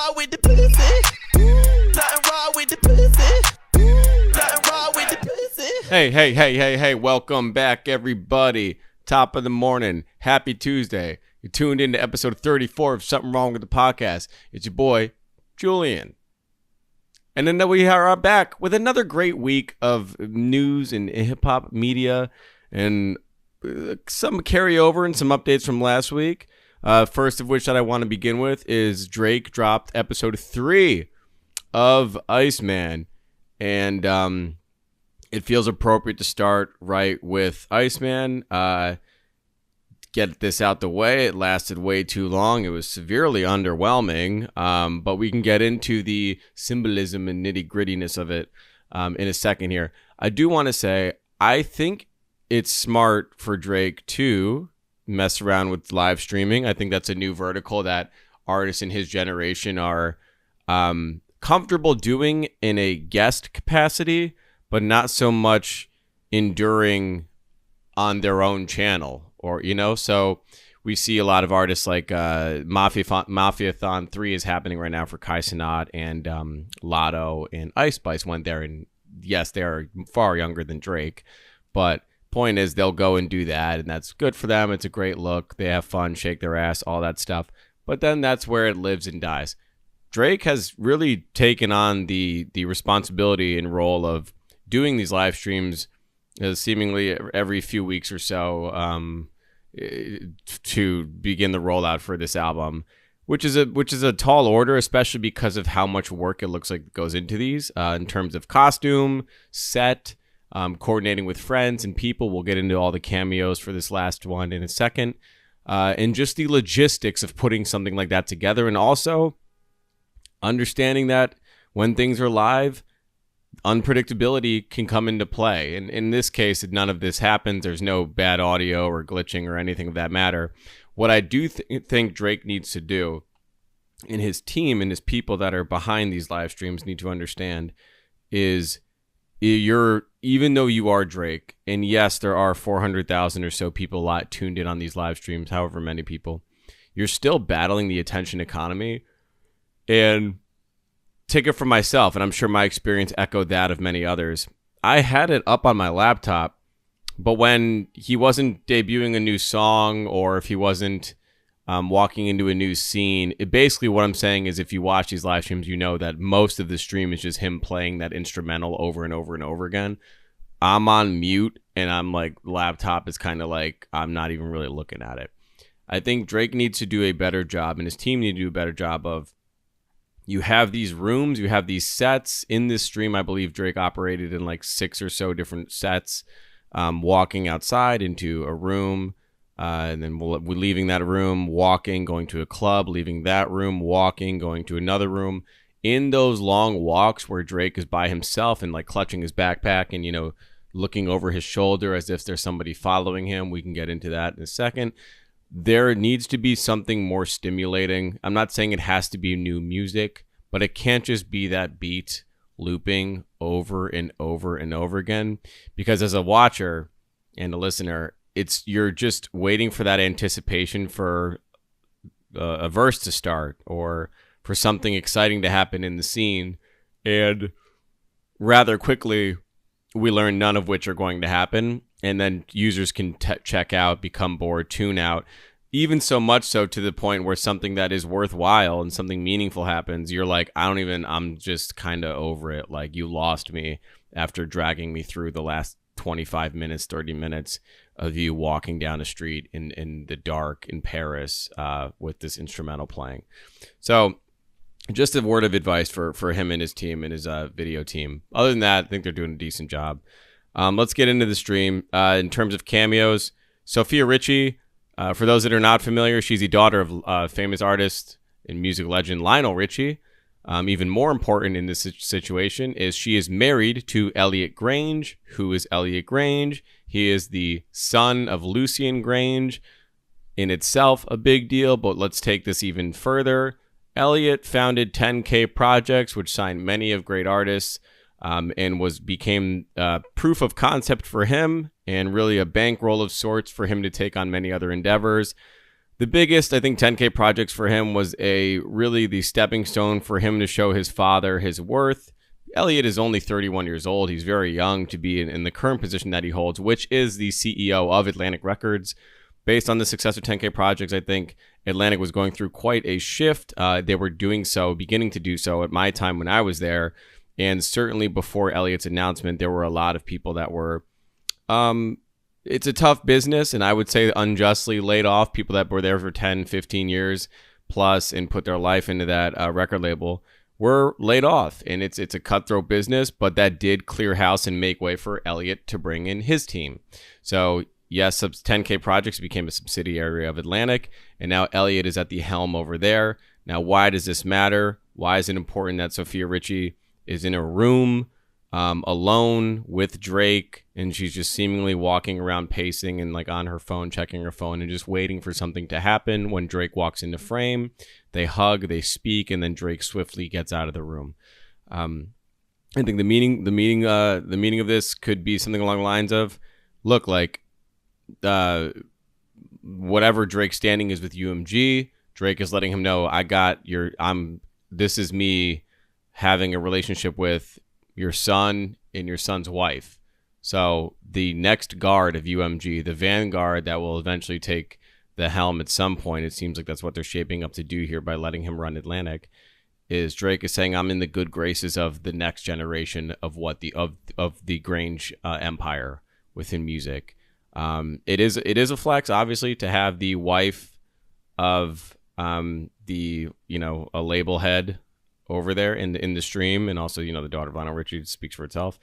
wrong with the pussy. Nothing wrong with the pussy. Nothing wrong with the pussy. Hey, welcome back, everybody. Top of the morning. Happy Tuesday. You're tuned into episode 34 of Something Wrong with the Podcast. It's your boy, Julian. And then we are back with another great week of news and hip-hop media and some carryover and some updates from last week. First of which that I want to begin with is Drake dropped episode 3 of Iceman. And it feels appropriate to start right with Iceman. Get this out the way. It lasted way too long. It was severely underwhelming. But we can get into the symbolism and nitty-grittiness of it in a second here. I do want to say, I think it's smart for Drake to mess around with live streaming. I think that's a new vertical that artists in his generation are comfortable doing in a guest capacity, but not so much enduring on their own channel, or so we see a lot of artists like Mafiathon 3 is happening right now for Kai Cenat, and Lotto and Ice Spice went there, and yes, they are far younger than Drake, but point is they'll go and do that, and that's good for them. It's a great look. They have fun, shake their ass, all that stuff. But then that's where it lives and dies. Drake has really taken on the responsibility and role of doing these live streams seemingly every few weeks or so to begin the rollout for this album, which is a tall order, especially because of how much work it looks like goes into these in terms of costume, set, coordinating with friends and people. We'll get into all the cameos for this last one in a second, and just the logistics of putting something like that together, and also understanding that when things are live, unpredictability can come into play. And in this case, none of this happens. There's no bad audio or glitching or anything of that matter. What I do think Drake needs to do, and his team and his people that are behind these live streams need to understand, is even though you are Drake, and yes, there are 400,000 or so people tuned in on these live streams, however many people, you're still battling the attention economy. And take it from myself, and I'm sure my experience echoed that of many others. I had it up on my laptop, but when he wasn't debuting a new song, or if he wasn't walking into a new scene, basically what I'm saying is, if you watch these live streams, you know that most of the stream is just him playing that instrumental over and over and over again. I'm on mute, and I'm like, laptop is kind of like, I'm not even really looking at it. I think Drake needs to do a better job, and his team need to do a better job of, you have these rooms, you have these sets. In this stream, I believe Drake operated in like 6 or so different sets, walking outside into a room, and then we're leaving that room, walking, going to a club, leaving that room, walking, going to another room. In those long walks where Drake is by himself and like clutching his backpack and, looking over his shoulder as if there's somebody following him, we can get into that in a second. There needs to be something more stimulating. I'm not saying it has to be new music, but it can't just be that beat looping over and over and over again. Because as a watcher and a listener, you're just waiting for that anticipation for a verse to start or for something exciting to happen in the scene. And rather quickly, we learn none of which are going to happen. And then users can check out, become bored, tune out. Even so much so to the point where something that is worthwhile and something meaningful happens, you're like, I'm just kind of over it. Like, you lost me after dragging me through the last 25 minutes, 30 minutes of you walking down a street in the dark in Paris with this instrumental playing. So just a word of advice for him and his team and his video team. Other than that, I think they're doing a decent job. Let's get into the stream. In terms of cameos, Sophia Richie, for those that are not familiar, she's the daughter of famous artist and music legend Lionel Richie. Even more important in this situation is she is married to Elliot Grange. Who is Elliot Grange? He is the son of Lucian Grange. In itself, a big deal, but let's take this even further. Elliot founded 10K Projects, which signed many of great artists. And became proof of concept for him and really a bankroll of sorts for him to take on many other endeavors. The biggest, I think, 10K projects for him was really the stepping stone for him to show his father his worth. Elliot is only 31 years old. He's very young to be in the current position that he holds, which is the CEO of Atlantic Records. Based on the success of 10K projects, I think Atlantic was going through quite a shift. They were beginning to do so at my time when I was there. And certainly before Elliot's announcement, there were a lot of people that were, it's a tough business, and I would say unjustly laid off people that were there for 10, 15 years plus and put their life into that record label were laid off. And it's a cutthroat business, but that did clear house and make way for Elliot to bring in his team. So yes, 10K Projects became a subsidiary of Atlantic, and now Elliot is at the helm over there. Now, why does this matter? Why is it important that Sophia Richie is in a room alone with Drake, and she's just seemingly walking around pacing and like on her phone, checking her phone and just waiting for something to happen? When Drake walks into frame, they hug, they speak, and then Drake swiftly gets out of the room. I think the meaning of this could be something along the lines of, look, like whatever Drake's standing is with UMG, Drake is letting him know, this is me having a relationship with your son and your son's wife. So the next guard of UMG, the vanguard that will eventually take the helm at some point, it seems like that's what they're shaping up to do here by letting him run Atlantic, is Drake is saying, I'm in the good graces of the next generation of the Grange empire within music. It is a flex, obviously, to have the wife of a label head over there in the stream, and also the daughter of Lionel Richie speaks for itself.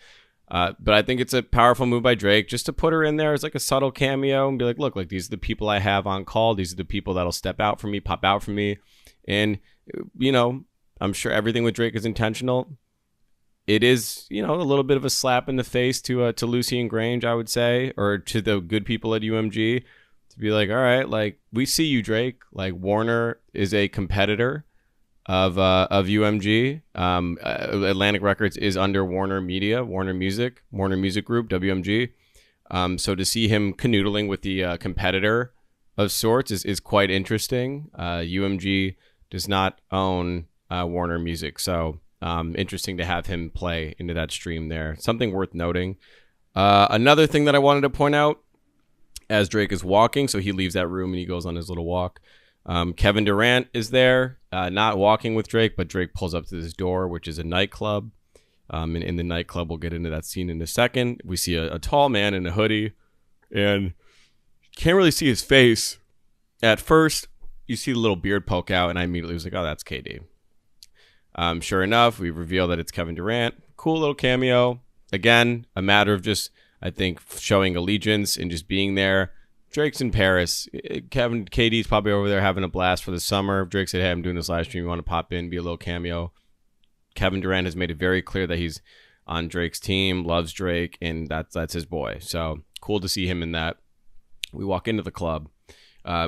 But I think it's a powerful move by Drake just to put her in there as like a subtle cameo and be like, look, like these are the people I have on call. These are the people that'll step out for me, pop out for me, and I'm sure everything with Drake is intentional. It is, a little bit of a slap in the face to Lucy and Grange, I would say, or to the good people at UMG, to be like, all right, like we see you, Drake. Like Warner is a competitor of UMG. Atlantic Records is under Warner Music Group, WMG. So to see him canoodling with the competitor of sorts is quite interesting. UMG does not own Warner Music, so interesting to have him play into that stream there. Something worth noting. Another thing that I wanted to point out, as Drake is walking, so he leaves that room and he goes on his little walk. Kevin Durant is there, not walking with Drake, but Drake pulls up to this door, which is a nightclub. And in the nightclub, we'll get into that scene in a second. We see a tall man in a hoodie, and can't really see his face. At first, you see the little beard poke out, and I immediately was like, oh, that's KD. Sure enough, we reveal that it's Kevin Durant. Cool little cameo. Again, a matter of just, I think, showing allegiance and just being there. Drake's in Paris. KD's probably over there having a blast for the summer. Drake said, hey, I'm doing this live stream. You want to pop in, be a little cameo? Kevin Durant has made it very clear that he's on Drake's team, loves Drake, and that's his boy. So cool to see him in that. We walk into the club.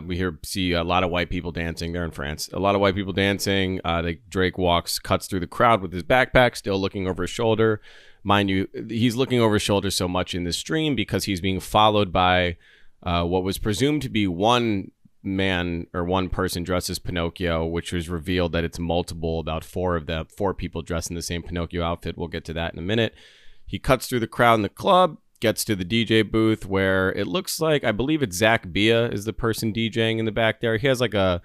We see a lot of white people dancing. They're in France. A lot of white people dancing. Drake cuts through the crowd with his backpack, still looking over his shoulder. Mind you, he's looking over his shoulder so much in this stream because he's being followed by what was presumed to be one man or one person dressed as Pinocchio, which was revealed that it's multiple, about four people dressed in the same Pinocchio outfit. We'll get to that in a minute. He cuts through the crowd in the club, gets to the DJ booth where it looks like, I believe it's Zach Bia is the person DJing in the back there. He has like a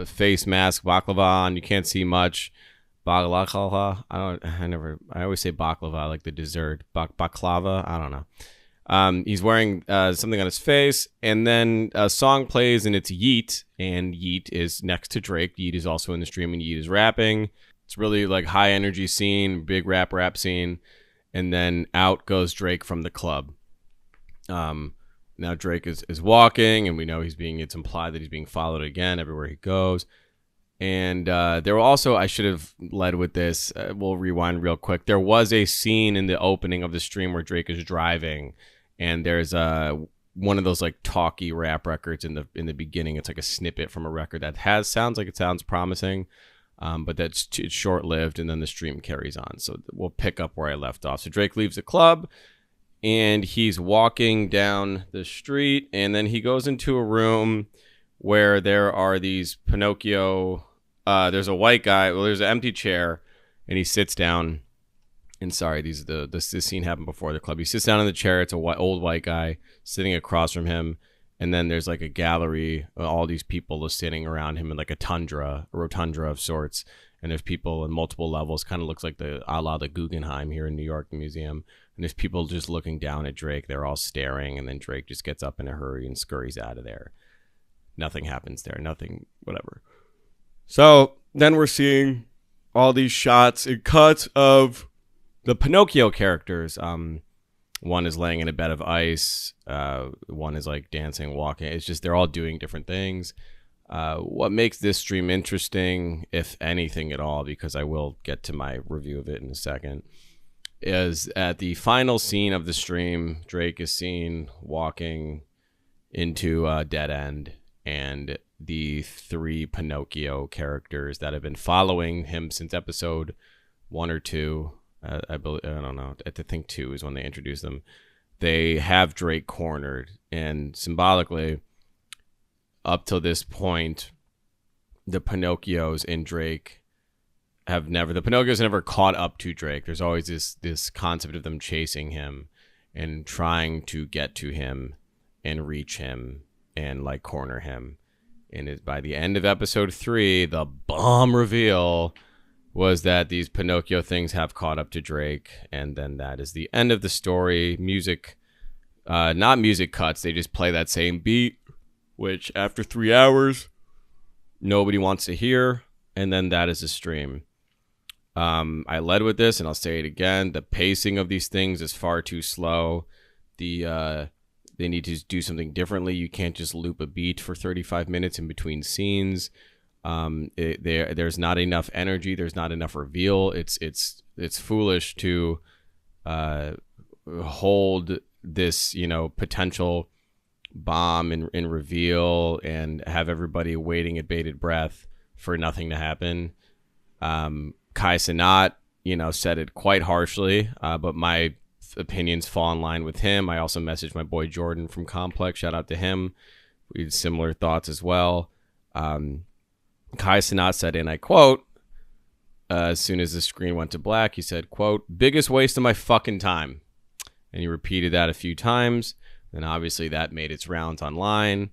face mask, baklava on. You can't see much. Baklava. I always say baklava, like the dessert. Baklava. I don't know. He's wearing something on his face, and then a song plays, and it's Yeet, and Yeet is next to Drake. Yeet is also in the stream, and Yeet is rapping. It's really like high energy scene, big rap scene. And then out goes Drake from the club. Now Drake is walking, and we know it's implied that he's being followed again everywhere he goes. And there were also, I should have led with this. We'll rewind real quick. There was a scene in the opening of the stream where Drake is driving, and there's one of those like talky rap records in the beginning. It's like a snippet from a record that sounds promising. But it's short-lived, and then the stream carries on. So we'll pick up where I left off. So Drake leaves the club, and he's walking down the street, and then he goes into a room where there are these Pinocchio. There's a white guy. Well, there's an empty chair, and he sits down. And sorry, this scene happened before the club. He sits down in the chair. It's a old white guy sitting across from him. And then there's like a gallery, all these people are sitting around him in like a rotundra of sorts. And there's people in multiple levels, kind of looks like a la the Guggenheim here in New York, the museum. And there's people just looking down at Drake. They're all staring. And then Drake just gets up in a hurry and scurries out of there. Nothing happens there. Nothing, whatever. So then we're seeing all these shots and cuts of the Pinocchio characters. One is laying in a bed of ice. One is like dancing, walking. It's just they're all doing different things. What makes this stream interesting, if anything at all, because I will get to my review of it in a second, is at the final scene of the stream, Drake is seen walking into a dead end, and the 3 Pinocchio characters that have been following him since episode 1 or 2, I don't know, I think 2 is when they introduced them. They have Drake cornered, and symbolically, up till this point, the Pinocchios and Drake have never caught up to Drake. There's always this concept of them chasing him and trying to get to him and reach him and like corner him. And by the end of episode 3, the bomb reveal was that these Pinocchio things have caught up to Drake, and then that is the end of the story. Music, not music cuts, they just play that same beat, which after 3 hours, nobody wants to hear, and then that is a stream. I led with this, and I'll say it again, the pacing of these things is far too slow. They need to do something differently. You can't just loop a beat for 35 minutes in between scenes. There's not enough energy. There's not enough reveal. It's foolish to hold this, potential bomb and reveal and have everybody waiting at bated breath for nothing to happen. Kai Cenat, said it quite harshly, but my opinions fall in line with him. I also messaged my boy Jordan from Complex. Shout out to him. We had similar thoughts as well. Kai Cenat said, and I quote, as soon as the screen went to black, he said, quote, "Biggest waste of my fucking time." And he repeated that a few times. And obviously that made its rounds online.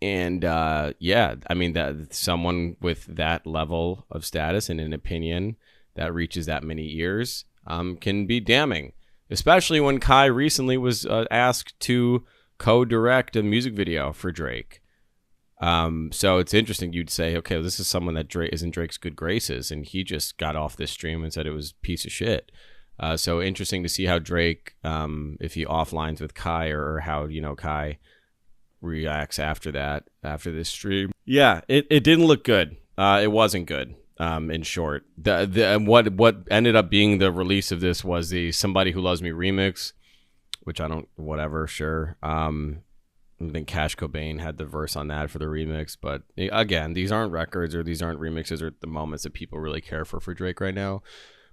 And that someone with that level of status and an opinion that reaches that many ears can be damning, especially when Kai recently was asked to co-direct a music video for Drake. So it's interesting. You'd say, okay, this is someone that Drake is in Drake's good graces, and he just got off this stream and said it was a piece of shit. So interesting to see how Drake, if he offlines with Kai, or how, Kai reacts after this stream. Yeah, it didn't look good. It wasn't good. In short, what ended up being the release of this was the "Somebody Who Loves Me" remix, which sure. I think Cash Cobain had the verse on that for the remix, but again, these aren't records, or these aren't remixes, or the moments that people really care for Drake right now.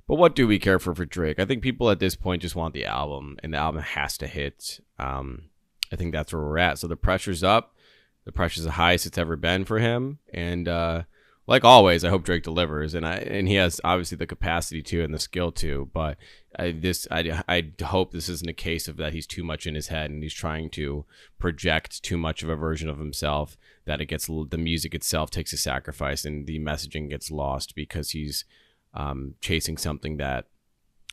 But what do we care for Drake? I think people at this point just want the album, and the album has to hit. I think that's where we're at. So the pressure's up. The pressure's the highest it's ever been for him, and like always, I hope Drake delivers, and he has obviously the capacity to and the skill to. But I hope this isn't a case of that he's too much in his head and he's trying to project too much of a version of himself, that the music itself takes a sacrifice and the messaging gets lost because he's chasing something that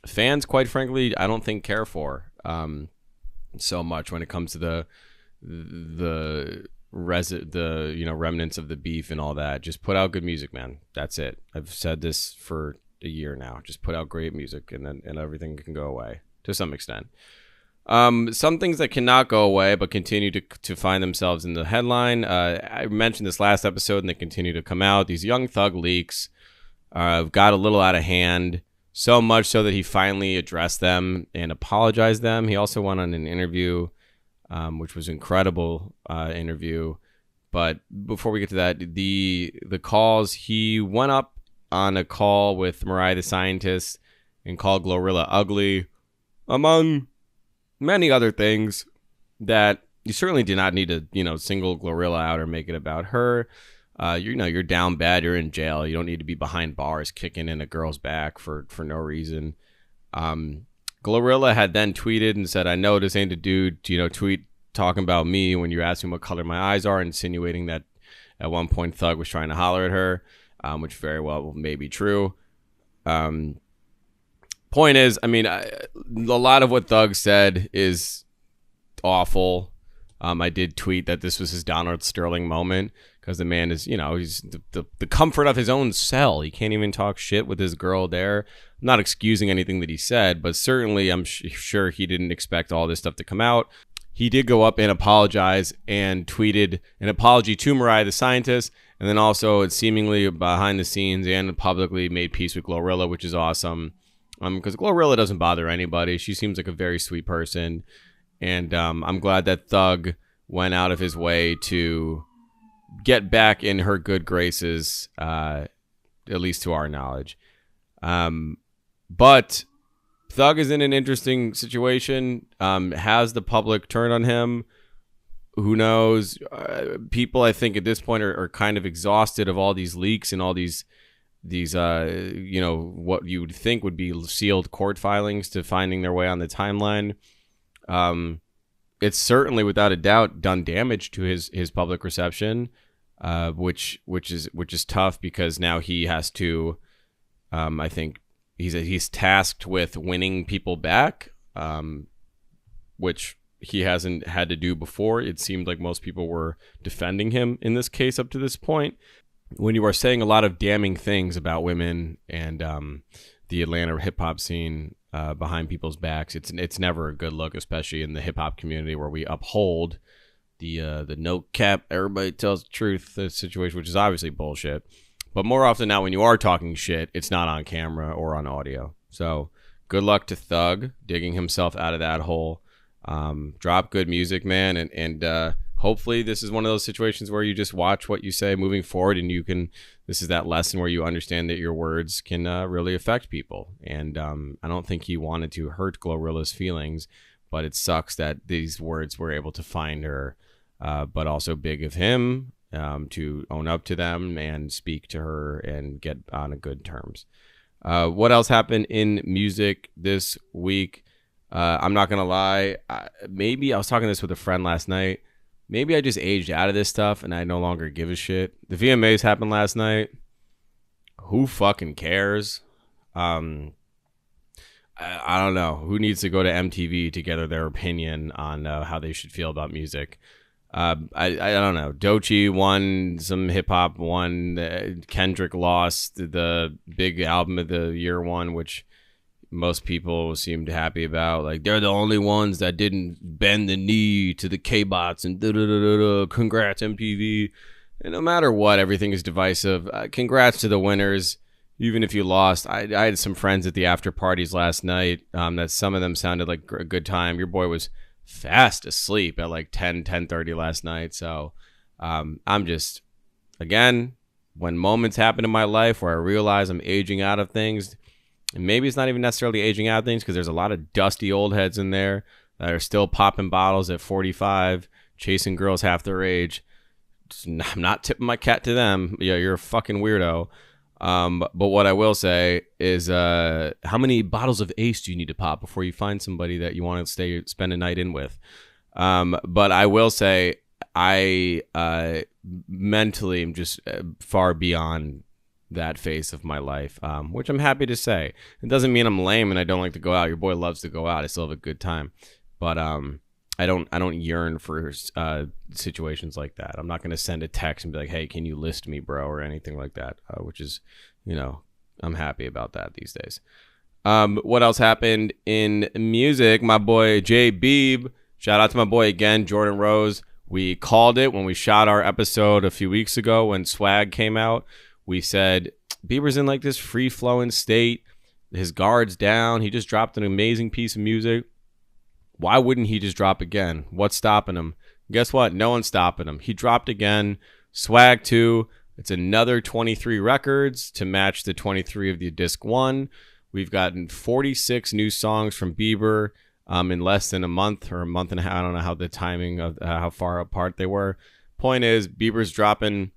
fans, quite frankly, I don't think care for so much when it comes to the remnants of the beef and all that. Just put out good music, man. That's it. I've said this for a year now. Just put out great music, and everything can go away to some extent. Some things that cannot go away but continue to find themselves in the headline. I mentioned this last episode, and they continue to come out. These Young Thug leaks got a little out of hand, so much so that he finally addressed them and apologized them. He also went on an interview, which was incredible interview. But before we get to that, the calls, he went up on a call with Mariah the Scientist and called Glorilla ugly, among many other things that you certainly did not need to, single Glorilla out or make it about her. You're down bad. You're in jail. You don't need to be behind bars kicking in a girl's back for no reason. Glorilla had then tweeted and said, "I know this ain't the dude to, tweet talking about me when you asked me what color my eyes are," insinuating that at one point Thug was trying to holler at her, which very well may be true. Point is, a lot of what Thug said is awful. I did tweet that this was his Donald Sterling moment because the man is, he's the comfort of his own cell. He can't even talk shit with his girl there. I'm not excusing anything that he said, but certainly I'm sure he didn't expect all this stuff to come out. He did go up and apologize and tweeted an apology to Mariah the Scientist, and then also seemingly behind the scenes and publicly made peace with Glorilla, which is awesome. Because Glorilla doesn't bother anybody. She seems like a very sweet person. And I'm glad that Thug went out of his way to get back in her good graces, at least to our knowledge. But Thug is in an interesting situation. Has the public turned on him? Who knows? People, I think, at this point are kind of exhausted of all these leaks and all these what you would think would be sealed court filings to finding their way on the timeline. It's certainly without a doubt done damage to his public reception, which is tough because now he has to, I think he's tasked with winning people back, which he hasn't had to do before. It seemed like most people were defending him in this case up to this point. When you are saying a lot of damning things about women and the Atlanta hip hop scene behind people's backs, it's never a good look, especially in the hip hop community where we uphold the no cap, everybody tells the truth situation, which is obviously bullshit. But more often now, when you are talking shit, it's not on camera or on audio. So good luck to Thug digging himself out of that hole. Drop good music, man, and hopefully this is one of those situations where you just watch what you say moving forward, and this is that lesson where you understand that your words can really affect people. And I don't think he wanted to hurt Glorilla's feelings, but it sucks that these words were able to find her, but also big of him to own up to them and speak to her and get on a good terms. What else happened in music this week? I'm not going to lie. Maybe I was talking this with a friend last night. Maybe I just aged out of this stuff and I no longer give a shit. The VMAs happened last night. Who fucking cares? I don't know. Who needs to go to MTV to gather their opinion on how they should feel about music? I don't know. Doechii won, some hip hop won. Kendrick lost the big album of the year one, which most people seemed happy about. Like, they're the only ones that didn't bend the knee to the K-bots and da-da-da-da-da. Congrats, MTV. And no matter what, everything is divisive. Congrats to the winners, even if you lost. I had some friends at the after parties last night that some of them sounded like a good time. Your boy was fast asleep at like 10:30 last night. So I'm just, again, when moments happen in my life where I realize I'm aging out of things, and maybe it's not even necessarily aging out of things because there's a lot of dusty old heads in there that are still popping bottles at 45, chasing girls half their age. I'm not tipping my cat to them. Yeah, you're a fucking weirdo. But what I will say is, how many bottles of Ace do you need to pop before you find somebody that you want to spend a night in with? But I will say, I mentally am just far beyond that phase of my life, which I'm happy to say. It doesn't mean I'm lame and I don't like to go out. Your boy loves to go out. I still have a good time, but I don't yearn for situations like that. I'm not going to send a text and be like, "Hey, can you list me, bro?" or anything like that, which is, I'm happy about that these days. What else happened in music? My boy J Beeb, shout out to my boy again, Jordan Rose. We called it when we shot our episode a few weeks ago when Swag came out. We said Bieber's in like this free-flowing state. His guard's down. He just dropped an amazing piece of music. Why wouldn't he just drop again? What's stopping him? Guess what? No one's stopping him. He dropped again. Swag 2. It's another 23 records to match the 23 of the disc 1. We've gotten 46 new songs from Bieber. in less than a month or a month and a half. I don't know how the timing of how far apart they were. Point is, Bieber's dropping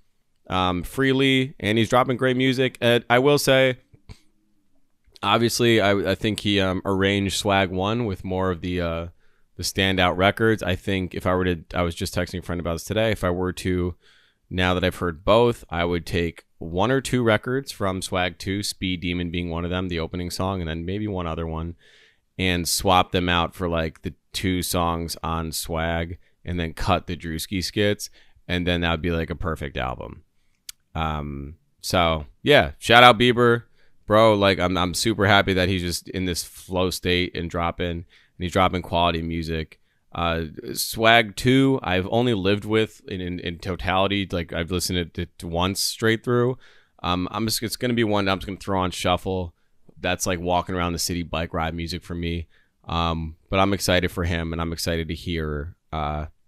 freely, and he's dropping great music. I will say, obviously, I think he arranged Swag 1 with more of the standout records. I think if I were to, I was just texting a friend about this today, if I were to, now that I've heard both, I would take 1 or 2 records from Swag 2, Speed Demon being one of them, the opening song, and then maybe one other one, and swap them out for like the 2 songs on Swag, and then cut the Drewski skits, and then that would be like a perfect album. So yeah, shout out Bieber, bro. Like I'm super happy that he's just in this flow state and he's dropping quality music. Swag 2, I've only lived with in totality. Like I've listened to it once straight through. It's gonna be one I'm just gonna throw on shuffle. That's like walking around the city bike ride music for me. But I'm excited for him, and I'm excited to hear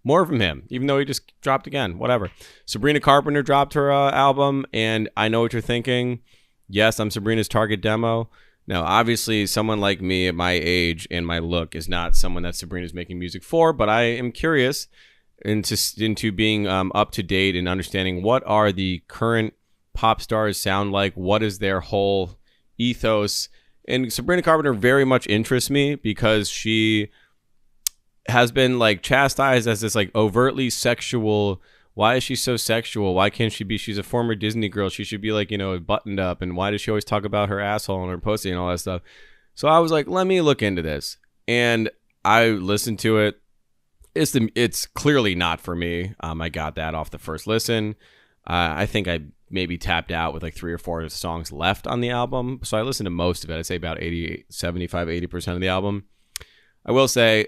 more from him, even though he just dropped again. Whatever. Sabrina Carpenter dropped her album, and I know what you're thinking. Yes, I'm Sabrina's target demo. Now, obviously, someone like me at my age and my look is not someone that Sabrina's making music for, but I am curious into being up to date and understanding what are the current pop stars sound like, what is their whole ethos. And Sabrina Carpenter very much interests me because she has been like chastised as this like overtly sexual. Why is she so sexual? Why can't she be? She's a former Disney girl. She should be like, you know, buttoned up. And why does she always talk about her asshole and her pussy and all that stuff? So I was like, let me look into this. And I listened to it. It's clearly not for me. I got that off the first listen. I think I maybe tapped out with like 3 or 4 songs left on the album. So I listened to most of it. I'd say about 80% of the album. I will say,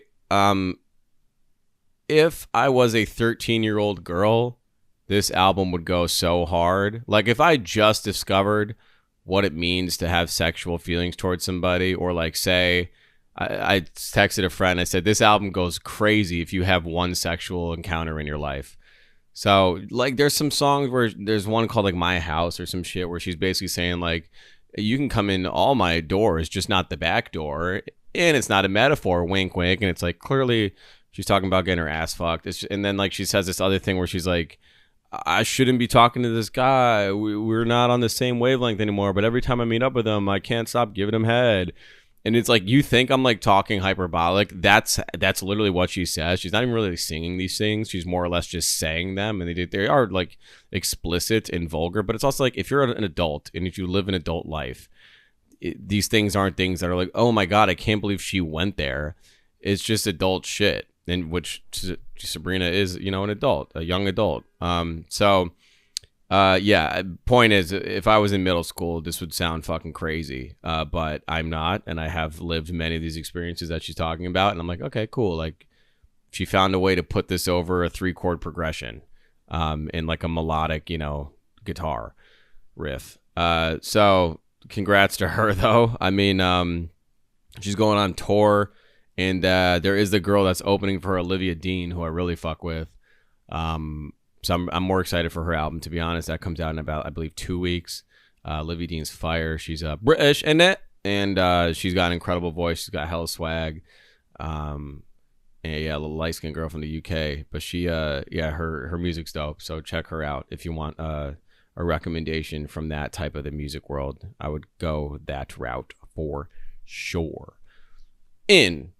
if I was a 13-year-old girl, this album would go so hard. Like if I just discovered what it means to have sexual feelings towards somebody, or like say, I texted a friend, I said, this album goes crazy if you have one sexual encounter in your life. So like there's some songs where there's one called like My House or some shit where she's basically saying like, you can come in all my doors, just not the back door. And it's not a metaphor, wink, wink. And it's like clearly she's talking about getting her ass fucked. And then like she says this other thing where she's like, I shouldn't be talking to this guy. We're not on the same wavelength anymore. But every time I meet up with him, I can't stop giving him head. And it's like, you think I'm like talking hyperbolic. That's literally what she says. She's not even really singing these things. She's more or less just saying them. And they are like explicit and vulgar. But it's also like, if you're an adult and if you live an adult life, these things aren't things that are like, oh my God, I can't believe she went there. It's just adult shit. And which Sabrina is, you know, an adult, a young adult. Yeah, point is, if I was in middle school, this would sound fucking crazy. But I'm not, and I have lived many of these experiences that she's talking about. And I'm like, okay, cool. Like, she found a way to put this over a 3-chord progression, in like a melodic, you know, guitar riff. So congrats to her, though. I mean, she's going on tour. And there is the girl that's opening for Olivia Dean, who I really fuck with. So I'm more excited for her album, to be honest. That comes out in about, I believe, 2 weeks. Olivia Dean's fire. She's British in it, and she's got an incredible voice. She's got hella swag. And yeah, a little light-skinned girl from the UK. But she, her music's dope. So check her out if you want a recommendation from that type of the music world. I would go that route for sure. In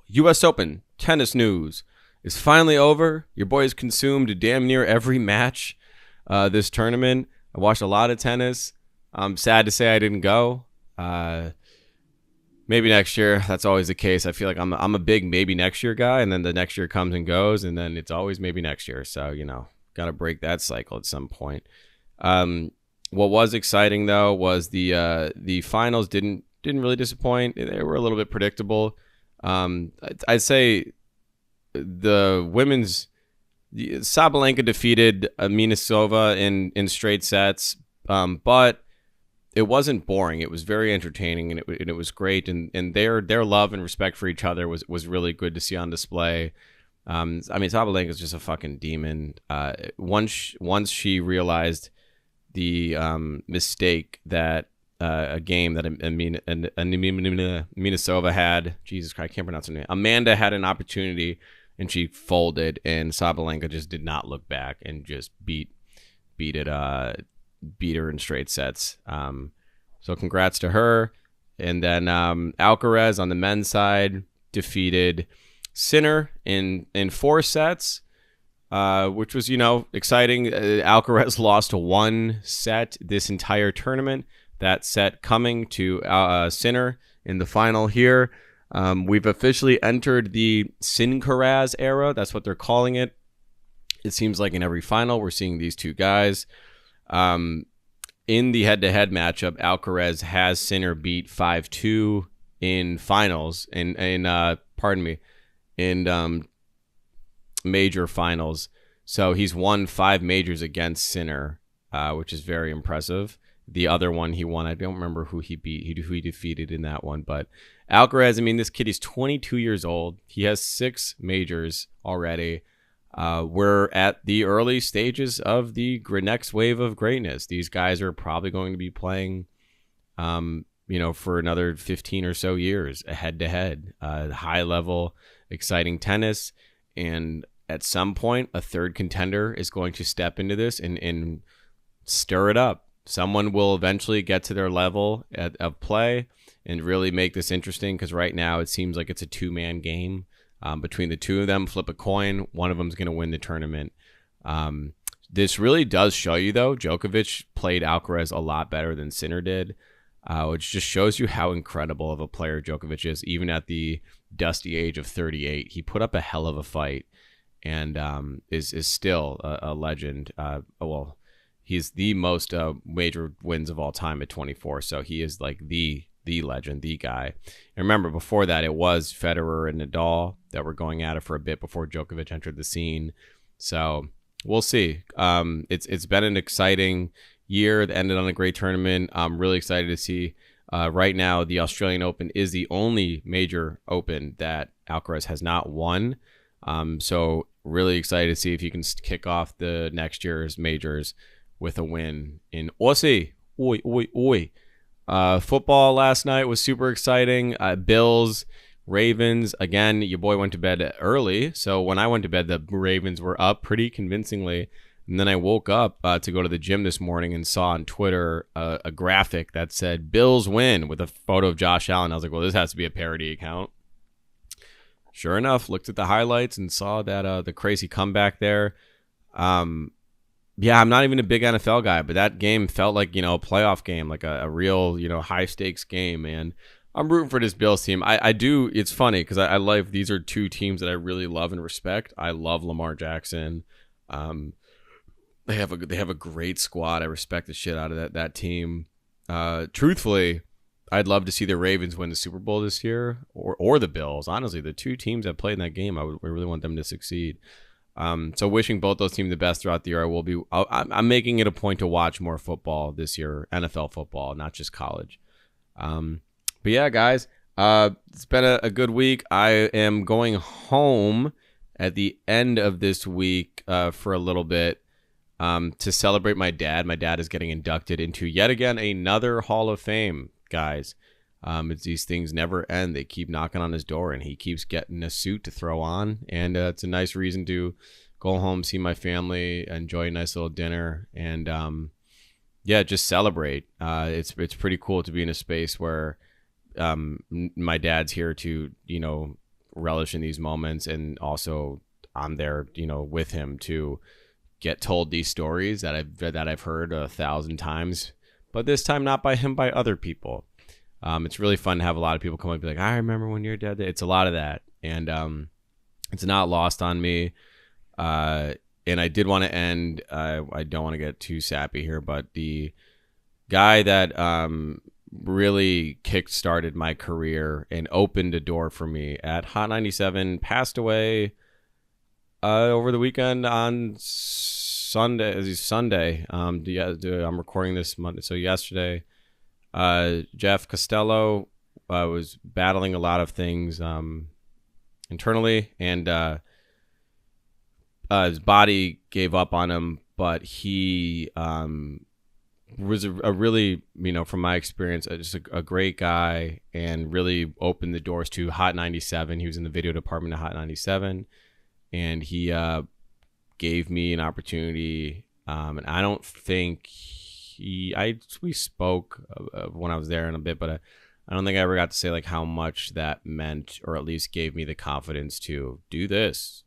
U.S. Open tennis news is finally over. Your boy has consumed damn near every match this tournament. I watched a lot of tennis. I'm sad to say I didn't go. Maybe next year. That's always the case. I feel like I'm a big maybe next year guy, and then the next year comes and goes, and then it's always maybe next year. So, you know, got to break that cycle at some point. What was exciting, though, was the finals didn't really disappoint. They were a little bit predictable. I'd say the women's Sabalenka defeated Minasova in straight sets, but it wasn't boring. It was very entertaining, and it was great. And their love and respect for each other was really good to see on display. I mean, Sabalenka is just a fucking demon. Once she realized the mistake that a game that Minnesota had. Jesus Christ, I can't pronounce her name. Amanda had an opportunity and she folded, and Sabalenka just did not look back and just beat her in straight sets. So congrats to her. And then Alcaraz on the men's side defeated Sinner in 4 sets, which was, exciting. Alcaraz lost 1 set this entire tournament. That set coming to Sinner in the final here. We've officially entered the Sincaraz era. That's what they're calling it. It seems like in every final we're seeing these two guys. In the head-to-head matchup, Alcaraz has Sinner beat 5-2 in finals. In major finals. So he's won 5 majors against Sinner, which is very impressive. The other one he won, I don't remember who he beat, who he defeated in that one. But Alcaraz, this kid is 22 years old. He has 6 majors already. We're at the early stages of the next wave of greatness. These guys are probably going to be playing, for another 15 or so years, head-to-head, high level, exciting tennis. And at some point, a third contender is going to step into this and stir it up. Someone will eventually get to their level of play and really make this interesting, because right now it seems like it's a 2-man game. Between the two of them, flip a coin, one of them is going to win the tournament. This really does show you, though, Djokovic played Alcaraz a lot better than Sinner did, which just shows you how incredible of a player Djokovic is. Even at the dusty age of 38, he put up a hell of a fight and is still a legend. He's the most major wins of all time at 24, so he is like the legend, the guy. And remember, before that, it was Federer and Nadal that were going at it for a bit before Djokovic entered the scene. So we'll see. It's been an exciting year that ended on a great tournament. I'm really excited to see. Right now, the Australian Open is the only major open that Alcaraz has not won. So really excited to see if he can kick off the next year's majors with a win in Aussie. Football last night was super exciting. Bills, Ravens. Again, your boy went to bed early. So when I went to bed, the Ravens were up pretty convincingly. And then I woke up to go to the gym this morning and saw on Twitter a graphic that said Bills win with a photo of Josh Allen. I was like, well, this has to be a parody account. Sure enough, looked at the highlights and saw that the crazy comeback there. Yeah, I'm not even a big NFL guy, but that game felt like, a playoff game, like a real, high stakes game. And I'm rooting for this Bills team. I do. It's funny because I love, these are two teams that I really love and respect. I love Lamar Jackson. They have a great squad. I respect the shit out of that team. Truthfully, I'd love to see the Ravens win the Super Bowl this year, or the Bills. Honestly, the two teams that played in that game, I really want them to succeed. So wishing both those teams the best throughout the year. I'm making it a point to watch more football this year, NFL football, not just college. But yeah, guys, it's been a good week. I am going home at the end of this week for a little bit to celebrate my dad. My dad is getting inducted into yet again another Hall of Fame, guys. These things never end. They keep knocking on his door, and he keeps getting a suit to throw on. And it's a nice reason to go home, see my family, enjoy a nice little dinner, and just celebrate. It's pretty cool to be in a space where my dad's here to relish in these moments, and also I'm there with him to get told these stories that I've heard 1,000 times, but this time not by him, by other people. It's really fun to have a lot of people come up and be like, I remember when your dad did. It's a lot of that. And it's not lost on me. And I did want to end, I don't want to get too sappy here, but the guy that really kick-started my career and opened a door for me at Hot 97 passed away over the weekend on Sunday. I'm recording this Monday. So yesterday, Jeff Costello was battling a lot of things internally, and his body gave up on him, but he was a really, from my experience, just a great guy, and really opened the doors to Hot 97. He was in the video department of Hot 97, and he gave me an opportunity. And I don't think we spoke when I was there in a bit, but I don't think I ever got to say like how much that meant, or at least gave me the confidence to do this,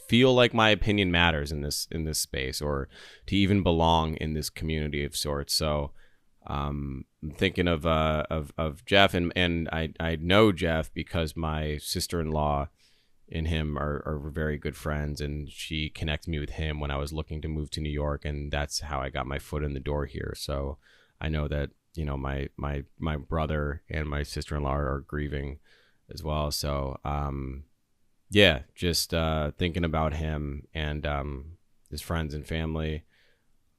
feel like my opinion matters in this space, or to even belong in this community of sorts. So I'm thinking of Jeff, and I know Jeff because my sister-in-law and him are very good friends, and she connected me with him when I was looking to move to New York, and that's how I got my foot in the door here. So I know that my brother and my sister-in-law are grieving as well. So yeah, just thinking about him and his friends and family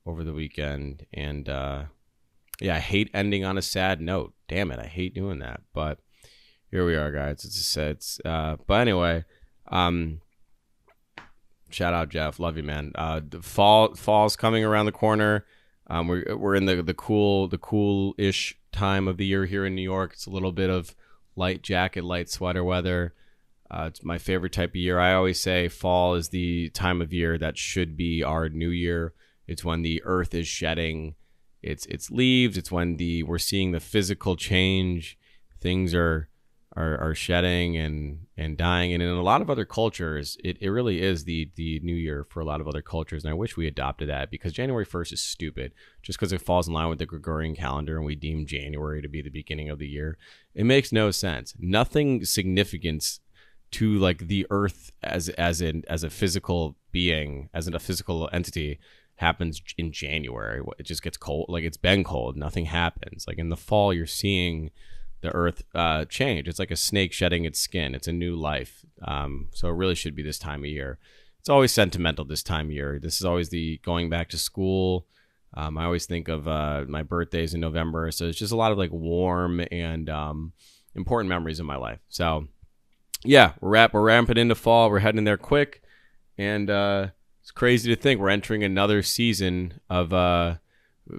over the weekend. And yeah, I hate ending on a sad note. Damn it, I hate doing that. But here we are, guys. But anyway, shout out Jeff, love you, man. The fall's coming around the corner. We're in the cool-ish time of the year here in New York. It's a little bit of light jacket, light sweater weather. It's my favorite type of year. I always say fall is the time of year that should be our new year. It's when the earth is shedding its leaves. It's when we're seeing the physical change. Things are shedding and dying. And in a lot of other cultures, it really is the new year for a lot of other cultures. And I wish we adopted that, because January 1st is stupid. Just because it falls in line with the Gregorian calendar and we deem January to be the beginning of the year. It makes no sense. Nothing significant to like the earth as a physical being, as a physical entity, happens in January. It just gets cold. Like, it's been cold. Nothing happens. Like in the fall, you're seeing the earth change. It's like a snake shedding its skin. It's a new life. So it really should be this time of year. It's always sentimental this time of year. This is always the going back to school. I always think of my birthdays in November. So it's just a lot of like warm and important memories in my life. So yeah, we're ramping into fall. We're heading there quick. And it's crazy to think we're entering another season of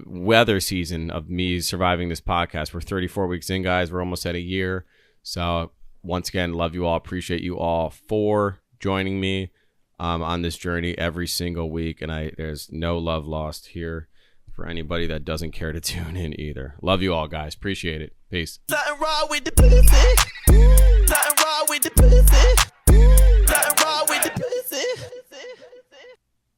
weather season of me surviving this podcast. We're 34 weeks in, guys. We're almost at a year. So once again, love you all. Appreciate you all for joining me on this journey every single week. And there's no love lost here for anybody that doesn't care to tune in either. Love you all, guys. Appreciate it. Peace. Nothing wrong with the pussy. Nothing wrong with the pussy. Nothing wrong with the pussy.